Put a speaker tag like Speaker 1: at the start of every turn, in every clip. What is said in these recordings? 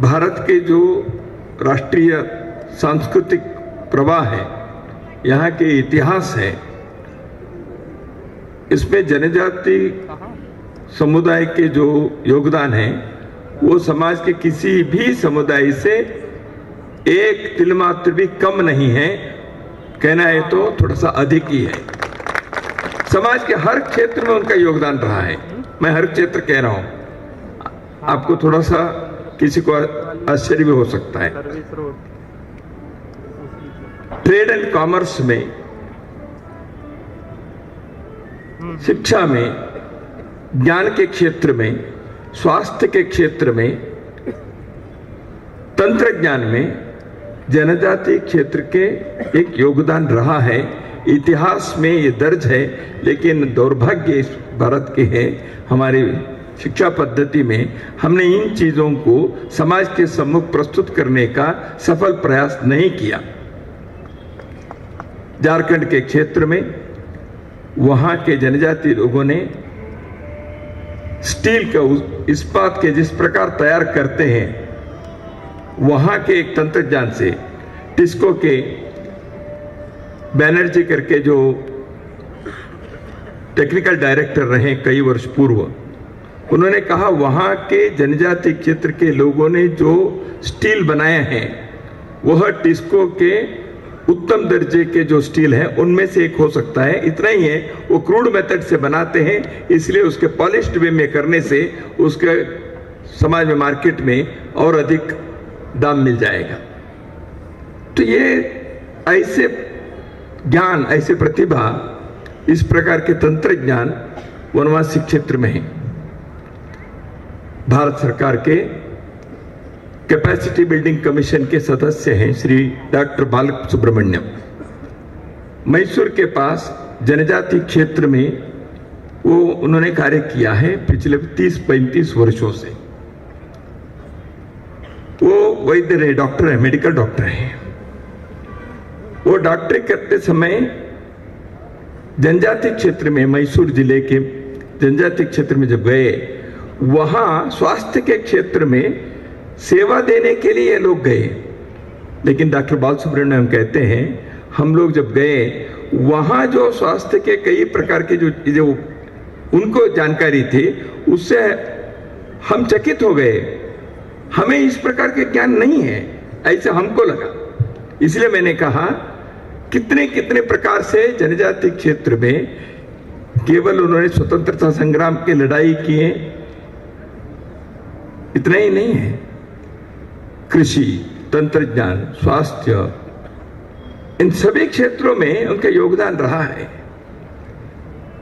Speaker 1: भारत के जो राष्ट्रीय सांस्कृतिक प्रवाह है, यहाँ के इतिहास है, इसमें जनजाति समुदाय के जो योगदान है वो समाज के किसी भी समुदाय से एक तिलमात्र भी कम नहीं है, कहना है तो थोड़ा सा अधिक ही है। समाज के हर क्षेत्र में उनका योगदान रहा है। मैं हर क्षेत्र कह रहा हूं, आपको थोड़ा सा किसी को आश्चर्य भी हो सकता है। ट्रेड एंड कॉमर्स में, शिक्षा में, ज्ञान के क्षेत्र में, स्वास्थ्य के क्षेत्र में, तंत्र ज्ञान में जनजाति क्षेत्र के एक योगदान रहा है। इतिहास में ये दर्ज है, लेकिन दुर्भाग्य इस भारत के है, हमारी शिक्षा पद्धति में हमने इन चीजों को समाज के सम्मुख प्रस्तुत करने का सफल प्रयास नहीं किया। झारखंड के क्षेत्र में वहां के जनजाति लोगों ने स्टील का, इस्पात के जिस प्रकार तैयार करते हैं, वहां के एक तंत्रज्ञान से, टिस्को के बैनर्जी करके जो टेक्निकल डायरेक्टर रहे कई वर्ष पूर्व, उन्होंने कहा वहां के जनजाति क्षेत्र के लोगों ने जो स्टील बनाए हैं वह टिस्को के उत्तम दर्जे के जो स्टील है उनमें से एक हो सकता है। इतना ही है, वो क्रूड मेथड से बनाते हैं, इसलिए उसके पॉलिश्ड वे में करने से उसके समाज में, मार्केट में और अधिक दाम मिल जाएगा। तो ये ऐसे ज्ञान, ऐसे प्रतिभा, इस प्रकार के तंत्र ज्ञान वनवासी क्षेत्र में है। भारत सरकार के कैपेसिटी बिल्डिंग कमीशन के सदस्य हैं श्री डॉक्टर बालसुब्रमण्यम। मैसूर के पास जनजाति क्षेत्र में वो उन्होंने कार्य किया है पिछले 30-35 वर्षों से। वो वैद्य रहे, डॉक्टर है, मेडिकल डॉक्टर है। वो डॉक्टरी करते समय जनजाति क्षेत्र में, मैसूर जिले के जनजाति क्षेत्र में जब गए, वहां स्वास्थ्य के क्षेत्र में सेवा देने के लिए लोग गए। लेकिन डॉक्टर बालसुब्रमण्यम कहते हैं, हम लोग जब गए वहां जो स्वास्थ्य के कई प्रकार के जो उनको जानकारी थी, उससे हम चकित हो गए। हमें इस प्रकार के ज्ञान नहीं है, ऐसा हमको लगा। इसलिए मैंने कहा कितने कितने प्रकार से जनजाति क्षेत्र में केवल उन्होंने स्वतंत्रता संग्राम की लड़ाई किए, इतना ही नहीं है, कृषि, तंत्रज्ञान, स्वास्थ्य, इन सभी क्षेत्रों में उनका योगदान रहा है।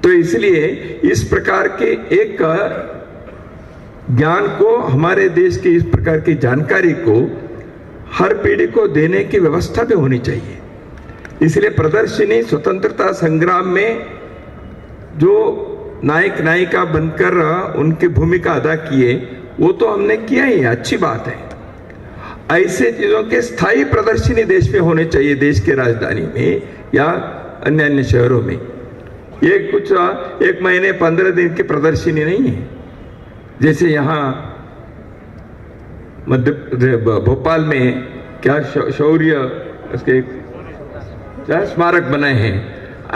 Speaker 1: तो इसलिए इस प्रकार के एक ज्ञान को, हमारे देश की इस प्रकार की जानकारी को हर पीढ़ी को देने की व्यवस्था भी होनी चाहिए। इसलिए प्रदर्शनी स्वतंत्रता संग्राम में जो नायक नायिका बनकर उनकी भूमिका अदा किए, वो तो हमने किया ही, अच्छी बात है। ऐसे चीजों के स्थायी प्रदर्शनी देश में होने चाहिए, देश के राजधानी में या अन्य अन्य शहरों में। ये कुछ 1 महीने 15 दिन की प्रदर्शनी नहीं है। जैसे यहाँ भोपाल में क्या शौर्य, उसके क्या स्मारक बनाए हैं,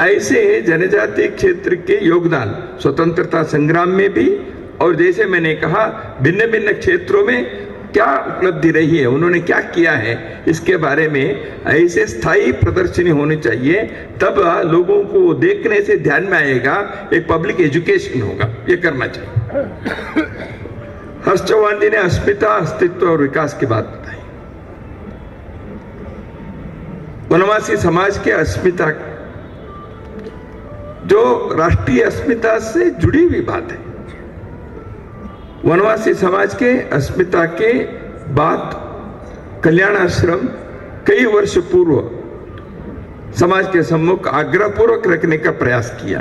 Speaker 1: ऐसे जनजाति क्षेत्र के योगदान स्वतंत्रता संग्राम में भी, और जैसे मैंने कहा भिन्न भिन्न क्षेत्रों में क्या उपलब्धि रही है, उन्होंने क्या किया है, इसके बारे में ऐसे स्थायी प्रदर्शनी होनी चाहिए। तब लोगों को देखने से ध्यान में आएगा, एक पब्लिक एजुकेशन होगा, ये करना चाहिए। हर्ष चौहान जी ने अस्मिता, अस्तित्व और विकास की बात बताई। वनवासी समाज के अस्मिता, जो राष्ट्रीय अस्मिता से जुड़ी हुई बात है। वनवासी समाज के अस्मिता के बाद कल्याण आश्रम कई वर्ष पूर्व समाज के सम्मुख आग्रहपूर्वक रखने का प्रयास किया।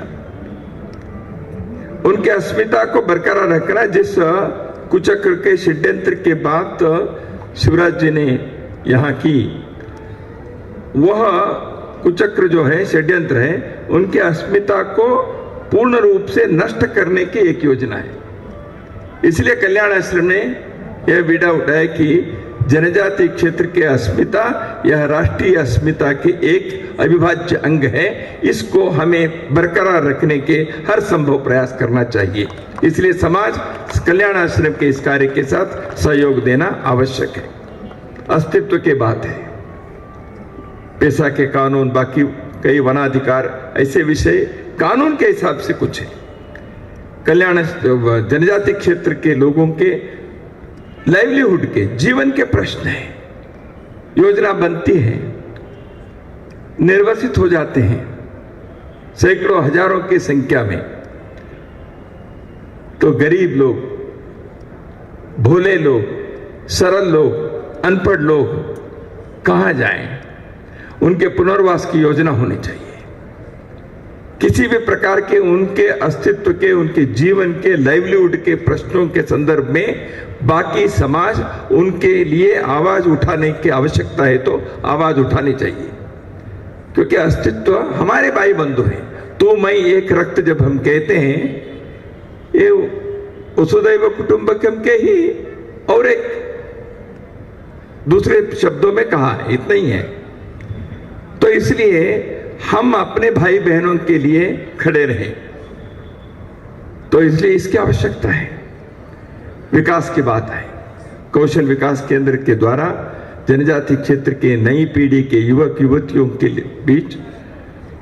Speaker 1: उनके अस्मिता को बरकरार रखना, जिस कुचक्र के षड्यंत्र के बाद शिवराज जी ने यहाँ की, वह कुचक्र जो है, षड्यंत्र है, उनके अस्मिता को पूर्ण रूप से नष्ट करने की एक योजना है। इसलिए कल्याण आश्रम ने यह विडा उठाए कि जनजाति क्षेत्र के अस्मिता यह राष्ट्रीय अस्मिता के एक अविभाज्य अंग है। इसको हमें बरकरार रखने के हर संभव प्रयास करना चाहिए। इसलिए समाज कल्याण आश्रम के इस कार्य के साथ सहयोग देना आवश्यक है। अस्तित्व की बात है, पेशा के कानून, बाकी कई वनाधिकार, ऐसे विषय कानून के हिसाब से कुछ है। कल्याण जनजाति क्षेत्र के लोगों के लाइवलीहुड के जीवन के प्रश्न है। योजना बनती है, निर्वासित हो जाते हैं सैकड़ों हजारों की संख्या में, तो गरीब लोग, भोले लोग, सरल लोग, अनपढ़ लोग कहां जाएं? उनके पुनर्वास की योजना होनी चाहिए। किसी भी प्रकार के उनके अस्तित्व के, उनके जीवन के, लाइवलीहुड के प्रश्नों के संदर्भ में बाकी समाज उनके लिए आवाज उठाने की आवश्यकता है तो आवाज उठानी चाहिए, क्योंकि अस्तित्व हमारे भाई बंधु हैं। तू मैं एक रक्त जब हम कहते हैं, ये वसुधैव कुटुंबकम के ही और एक दूसरे शब्दों में कहा है, इतना ही है। तो इसलिए हम अपने भाई बहनों के लिए खड़े रहें, तो इसलिए इसकी आवश्यकता है। विकास की बात है, कौशल विकास केंद्र के द्वारा जनजाति क्षेत्र के नई पीढ़ी के युवक युवतियों के बीच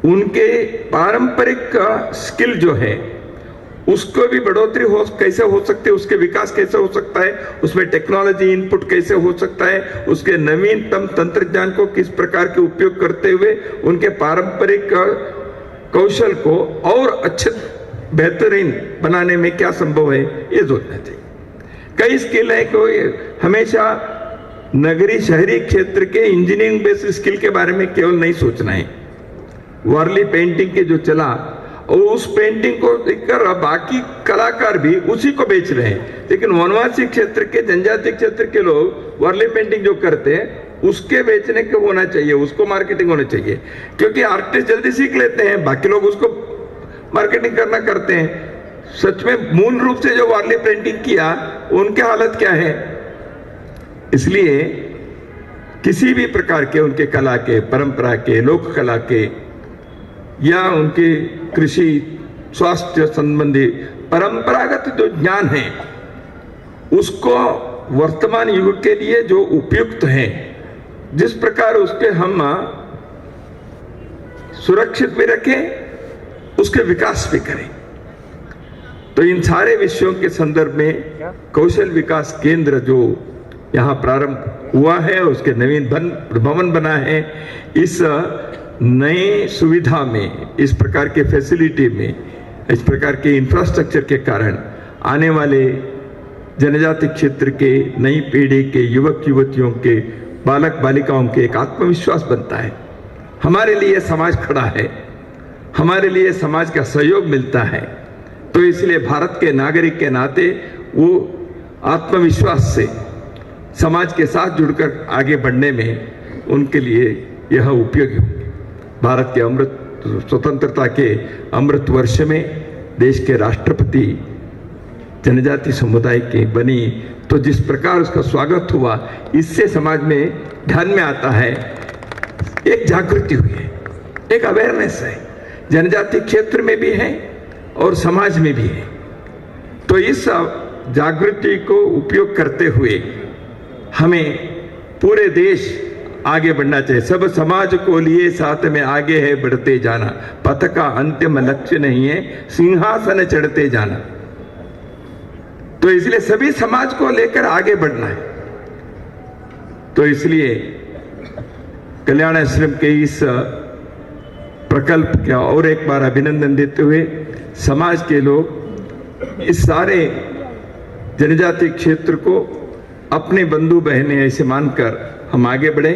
Speaker 1: उनके पारंपरिक स्किल जो है उसको भी बढ़ोतरी कैसे हो सकती है, उसके विकास कैसे हो सकता है, उसमें टेक्नोलॉजी इनपुट कैसे हो सकता है, उसके नवीनतम तंत्रज्ञान को किस प्रकार के उपयोग करते हुए उनके पारंपरिक कौशल को और अच्छे बेहतरीन बनाने में क्या संभव है, ये सोचना चाहिए। कई स्किल है, कोई हमेशा नगरी शहरी क्षेत्र के इंजीनियरिंग बेस्ड स्किल के बारे में केवल नहीं सोचना है। वारली पेंटिंग के जो चला और उस पेंटिंग को देखकर बाकी कलाकार भी उसी को बेच रहे हैं, लेकिन वनवासी क्षेत्र के, जनजाति क्षेत्र के लोग वारली पेंटिंग जो करते हैं उसके बेचने को होना चाहिए, उसको मार्केटिंग होना चाहिए, क्योंकि आर्टिस्ट जल्दी सीख लेते हैं, बाकी लोग उसको मार्केटिंग करना करते हैं। सच में मूल रूप से जो वारली पेंटिंग किया उनकी हालत क्या है? इसलिए किसी भी प्रकार के उनके कला के, परंपरा के, लोक कला के या उनके कृषि स्वास्थ्य संबंधी परंपरागत जो ज्ञान है उसको वर्तमान युग के लिए जो उपयुक्त है, जिस प्रकार उसके हम सुरक्षित भी रखें, उसके विकास भी करें। तो इन सारे विषयों के संदर्भ में कौशल विकास केंद्र जो यहाँ प्रारंभ हुआ है, उसके नवीन भवन बना है, इस नए सुविधा में, इस प्रकार के फैसिलिटी में, इस प्रकार के इंफ्रास्ट्रक्चर के कारण आने वाले जनजाति क्षेत्र के नई पीढ़ी के युवक युवतियों के, बालक बालिकाओं के एक आत्मविश्वास बनता है। हमारे लिए समाज खड़ा है, हमारे लिए समाज का सहयोग मिलता है। तो इसलिए भारत के नागरिक के नाते वो आत्मविश्वास से समाज के साथ जुड़कर आगे बढ़ने में उनके लिए यह उपयोगी होंगे। भारत के स्वतंत्रता के अमृत वर्ष में देश के राष्ट्रपति जनजाति समुदाय के बनी, तो जिस प्रकार उसका स्वागत हुआ, इससे समाज में ध्यान में आता है, एक जागृति हुई है, एक अवेयरनेस है, जनजाति क्षेत्र में भी है और समाज में भी है। तो इस जागृति को उपयोग करते हुए हमें पूरे देश आगे बढ़ना चाहिए। सब समाज को लिए साथ में आगे है बढ़ते जाना, पथ का अंतिम लक्ष्य नहीं है सिंहासन चढ़ते जाना। तो इसलिए सभी समाज को लेकर आगे बढ़ना है। तो इसलिए कल्याण आश्रम के इस प्रकल्प का और एक बार अभिनंदन देते हुए समाज के लोग इस सारे जनजाति क्षेत्र को अपने बंधु बहने ऐसे मानकर हम आगे बढ़े।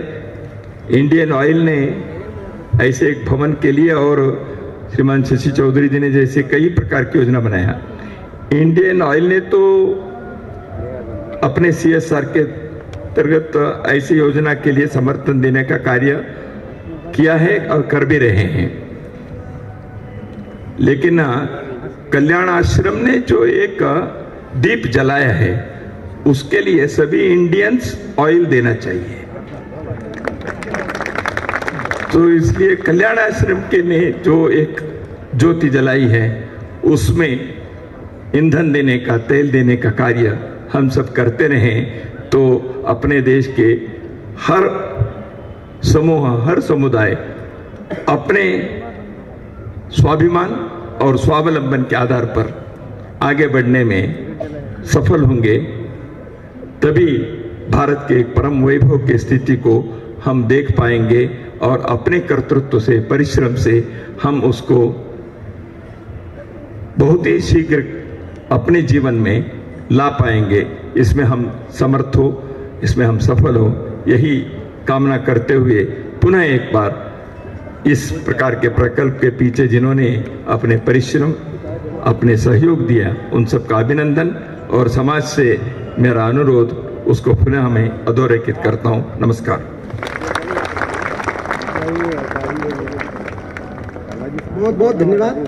Speaker 1: इंडियन ऑयल ने ऐसे एक भवन के लिए और श्रीमान शशि चौधरी जी ने जैसे कई प्रकार की योजना बनाया। इंडियन ऑयल ने तो अपने CSR के अंतर्गत ऐसी योजना के लिए समर्थन देने का कार्य किया है और कर भी रहे हैं, लेकिन कल्याण आश्रम ने जो एक दीप जलाया है उसके लिए सभी इंडियंस ऑयल देना चाहिए। तो इसलिए कल्याण आश्रम के ने जो एक ज्योति जलाई है, उसमें ईंधन देने का, तेल देने का कार्य हम सब करते रहें तो अपने देश के हर समूह, हर समुदाय अपने स्वाभिमान और स्वावलंबन के आधार पर आगे बढ़ने में सफल होंगे। तभी भारत के एक परम वैभव की स्थिति को हम देख पाएंगे और अपने कर्तृत्व से, परिश्रम से हम उसको बहुत ही शीघ्र अपने जीवन में ला पाएंगे। इसमें हम समर्थ हो, इसमें हम सफल हो, यही कामना करते हुए पुनः एक बार इस प्रकार के प्रकल्प के पीछे जिन्होंने अपने परिश्रम, अपने सहयोग दिया, उन सबका अभिनंदन और समाज से मेरा अनुरोध, उसको पुनः मैं अधोरेखित करता हूं। नमस्कार।
Speaker 2: बहुत बहुत धन्यवाद।